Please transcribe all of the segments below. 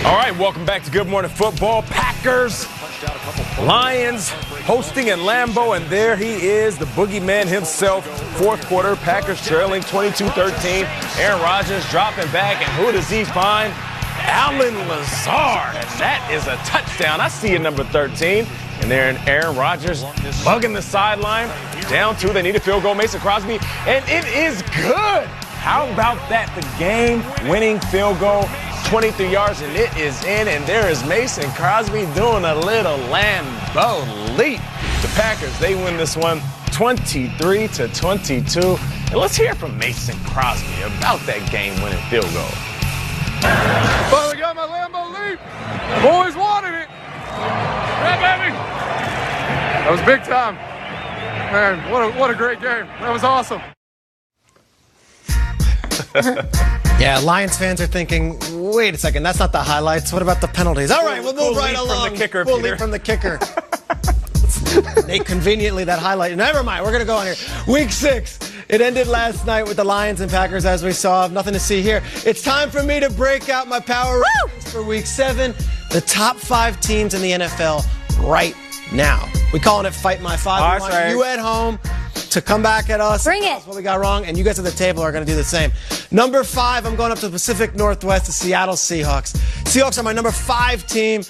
All right, welcome back to Good Morning Football. Packers, Lions hosting in Lambeau, and there he is, the boogeyman himself. Fourth quarter, Packers trailing 22-13. Aaron Rodgers dropping back, and who does he find? Allen Lazard, and that is a touchdown. I see you, number 13. And there in Aaron Rodgers bugging the sideline. Down two, they need a field goal. Mason Crosby, and it is good. How about that? The game-winning field goal. 23 yards, and it is in, and there is Mason Crosby doing a little Lambeau leap. The Packers, they win this one 23-22. And let's hear from Mason Crosby about that game-winning field goal. Finally got my Lambeau leap. Boys wanted it. Yeah, baby. That was big time. Man, what a great game. That was awesome. Yeah, Lions fans are thinking, wait a second, that's not the highlights. What about the penalties? All right, we'll move right along. From the kicker, we'll Peter. leave from the kicker. They conveniently that highlight. Never mind, we're going to go on here. Week 6. It ended last night with the Lions and Packers, as we saw. Nothing to see here. It's time for me to break out my power rankings for Week 7. The top 5 teams in the NFL right now. We're calling it Fight My 5. We want you at home to come back at us. Bring it. What we got wrong, and you guys at the table are going to do the same. Number 5, I'm going up to the Pacific Northwest, the Seattle Seahawks. Seahawks are my number 5 team.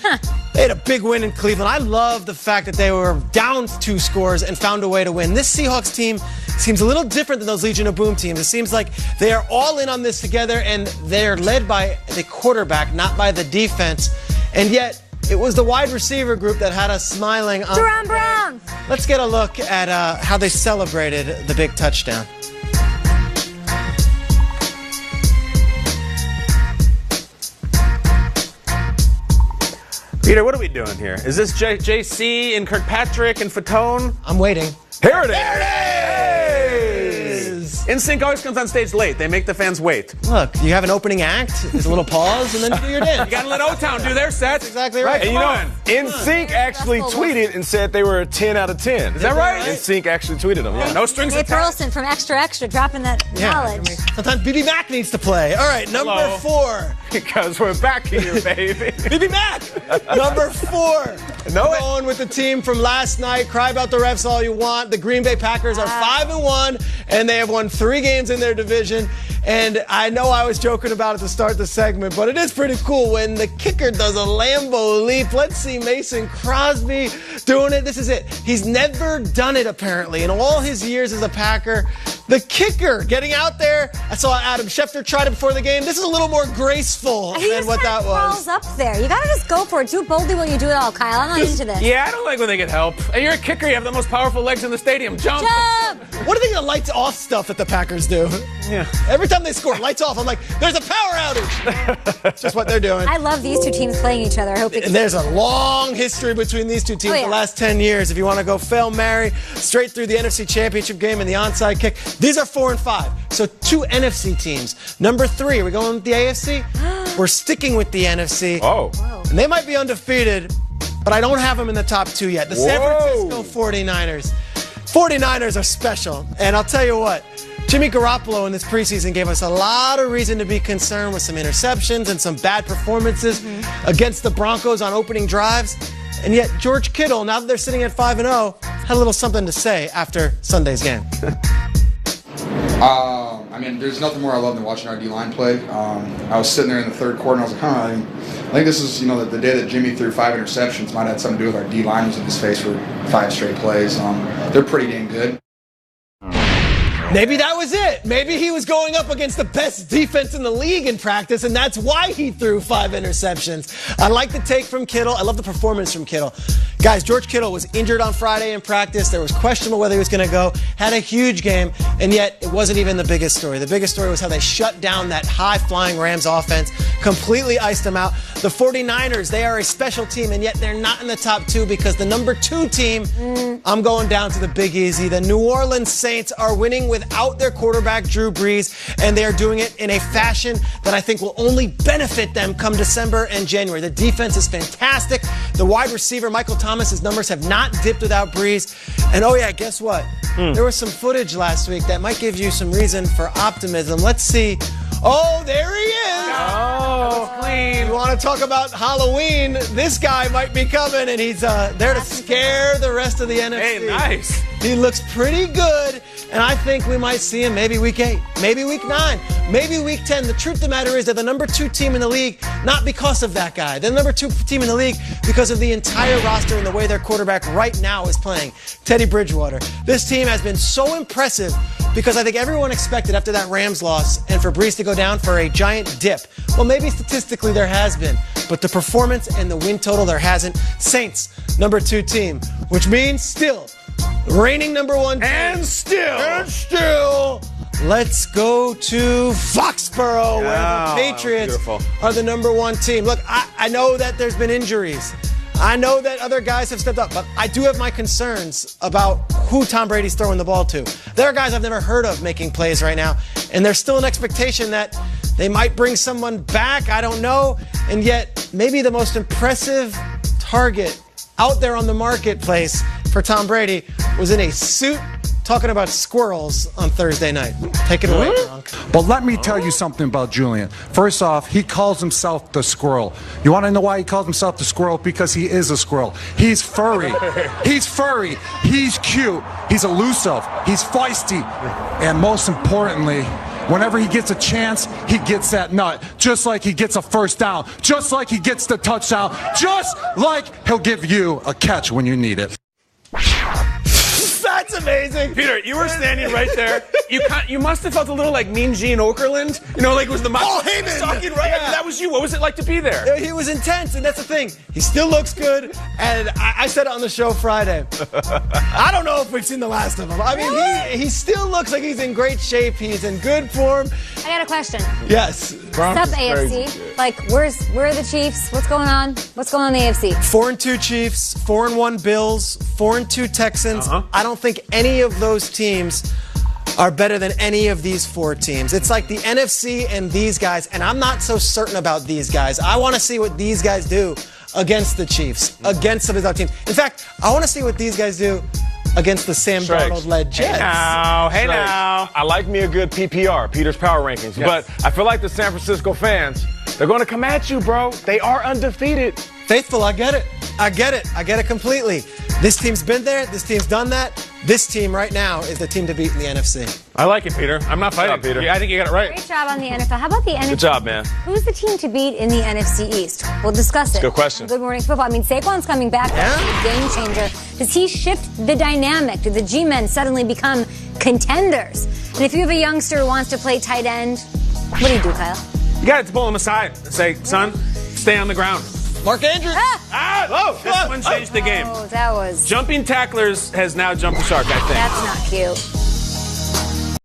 They had a big win in Cleveland. I love the fact that they were down 2 scores and found a way to win. This Seahawks team seems a little different than those Legion of Boom teams. It seems like they are all in on this together, and they're led by the quarterback, not by the defense. And yet, it was the wide receiver group that had us smiling. Jerome Brown. Let's get a look at how they celebrated the big touchdown. Peter, what are we doing here? Is this JC and Kirkpatrick and Fatone? I'm waiting. Here it is. There it is. NSYNC always comes on stage late. They make the fans wait. Look, you have an opening act, there's a little pause, and then you do your dance. You gotta let O-Town do their set. That's exactly right. And you know, NSYNC actually tweeted and said they were a 10 out of 10. Is that right? NSYNC actually tweeted them. Yeah. No strings Dave attached. Burleson from Extra Extra dropping that knowledge. Sometimes BB Mac needs to play. All right, number 4. Because we're back here, baby. BB Mac. Number 4. Going with the team from last night. Cry about the refs all you want. The Green Bay Packers are 5-1, and they have won 3 games in their division. And I know I was joking about it to start the segment, but it is pretty cool when the kicker does a Lambeau leap. Let's see Mason Crosby doing it. This is it. He's never done it, apparently, in all his years as a Packer. The kicker getting out there. I saw Adam Schefter try it before the game. This is a little more graceful than what that was. Crawls up there. You gotta just go for it. Do boldly what you do it all, Kyle. I'm not into this. Yeah, I don't like when they get help. Hey, you're a kicker. You have the most powerful legs in the stadium. Jump. Jump. What do you think of the lights off stuff that the Packers do? Yeah. Every time they score, lights off. I'm like, there's a power outage. It's just what they're doing. I love these 2 teams playing each other. I hope they And there's a long history between these 2 teams the last 10 years. If you want to go fail Mary straight through the NFC Championship game and the onside kick. These are 4 and 5. So 2 NFC teams. Number 3, are we going with the AFC? We're sticking with the NFC. Oh. And they might be undefeated, but I don't have them in the top 2 yet. The San Francisco 49ers. 49ers are special. And I'll tell you what, Jimmy Garoppolo in this preseason gave us a lot of reason to be concerned with some interceptions and some bad performances against the Broncos on opening drives. And yet George Kittle, now that they're sitting at 5-0, had a little something to say after Sunday's game. I mean, there's nothing more I love than watching our D-line play. I was sitting there in the third quarter, and I was like, I think this is, the day that Jimmy threw 5 interceptions might have had something to do with our D-line was in his face for 5 straight plays. They're pretty dang good. Maybe that was it. Maybe he was going up against the best defense in the league in practice, and that's why he threw 5 interceptions. I like the take from Kittle. I love the performance from Kittle. Guys, George Kittle was injured on Friday in practice. There was questionable whether he was going to go. Had a huge game, and yet it wasn't even the biggest story. The biggest story was how they shut down that high-flying Rams offense, completely iced them out. The 49ers, they are a special team, and yet they're not in the top 2 because the number 2 team, I'm going down to the Big Easy. The New Orleans Saints are winning without their quarterback, Drew Brees, and they are doing it in a fashion that I think will only benefit them come December and January. The defense is fantastic. The wide receiver, Michael Thomas, his numbers have not dipped without Brees. And oh yeah, guess what? There was some footage last week that might give you some reason for optimism. Let's see. Oh, there he is. Oh, clean. You want want to talk about Halloween? This guy might be coming, and he's there to scare the rest of the NFC. Hey, nice. He looks pretty good, and I think we might see him maybe week 8, maybe week 9, maybe week 10. The truth of the matter is they're the number 2 team in the league, not because of that guy. They're the number 2 team in the league because of the entire roster and the way their quarterback right now is playing, Teddy Bridgewater. This team has been so impressive because I think everyone expected after that Rams loss and for Brees to go down for a giant dip. Well, maybe statistically there has been, but the performance and the win total there hasn't. Saints, number 2 team, which means still reigning number 1 team. And still. Let's go to Foxborough, where the Patriots are the number 1 team. Look, I know that there's been injuries. I know that other guys have stepped up, but I do have my concerns about who Tom Brady's throwing the ball to. There are guys I've never heard of making plays right now, and there's still an expectation that they might bring someone back. I don't know. And yet, maybe the most impressive target out there on the marketplace for Tom Brady was in a suit talking about squirrels on Thursday night. Take it away, Gronk. But let me tell you something about Julian. First off, he calls himself the squirrel. You want to know why he calls himself the squirrel? Because he is a squirrel. He's furry. He's furry. He's cute. He's elusive. He's feisty. And most importantly, whenever he gets a chance, he gets that nut. Just like he gets a first down. Just like he gets the touchdown. Just like he'll give you a catch when you need it. That's amazing. Peter, you were standing right there. You must have felt a little like Mean Gene Okerlund. You know, like it was the Paul Heyman talking right. Yeah. That was you. What was it like to be there? He was intense, and that's the thing. He still looks good, and I said it on the show Friday. I don't know if we've seen the last of him. I mean, he still looks like he's in great shape. He's in good form. I got a question. Yes. What's up, AFC? Like, where are the Chiefs? What's going on? What's going on in the AFC? 4-2 Chiefs, 4-1 Bills, 4-2 Texans. I don't think any of those teams are better than any of these 4 teams. It's like the NFC and these guys, and I'm not so certain about these guys. I want to see what these guys do against the Chiefs, against some of these other teams. In fact, I want to see what these guys do against the Sam Darnold-led Jets. Hey now. I like me a good PPR, Peter's Power Rankings, but I feel like the San Francisco fans, they're going to come at you, bro. They are undefeated. Faithful, I get it. I get it completely. This team's been there. This team's done that. This team right now is the team to beat in the NFC. I like it, Peter. I'm not fighting, Peter. Yeah, I think you got it right. Great job on the NFL. How about the NFC? Good job, man. Who's the team to beat in the NFC East? We'll discuss it. Good question. Good morning, football. I mean, Saquon's coming back. That's a game changer. Does he shift the dynamic? Do the G-men suddenly become contenders? And if you have a youngster who wants to play tight end, what do you do, Kyle? You got to pull him aside and say, son, stay on the ground. Mark Andrews. This one changed the game. Oh, that was... Jumping tacklers has now jumped the shark, I think. That's not cute.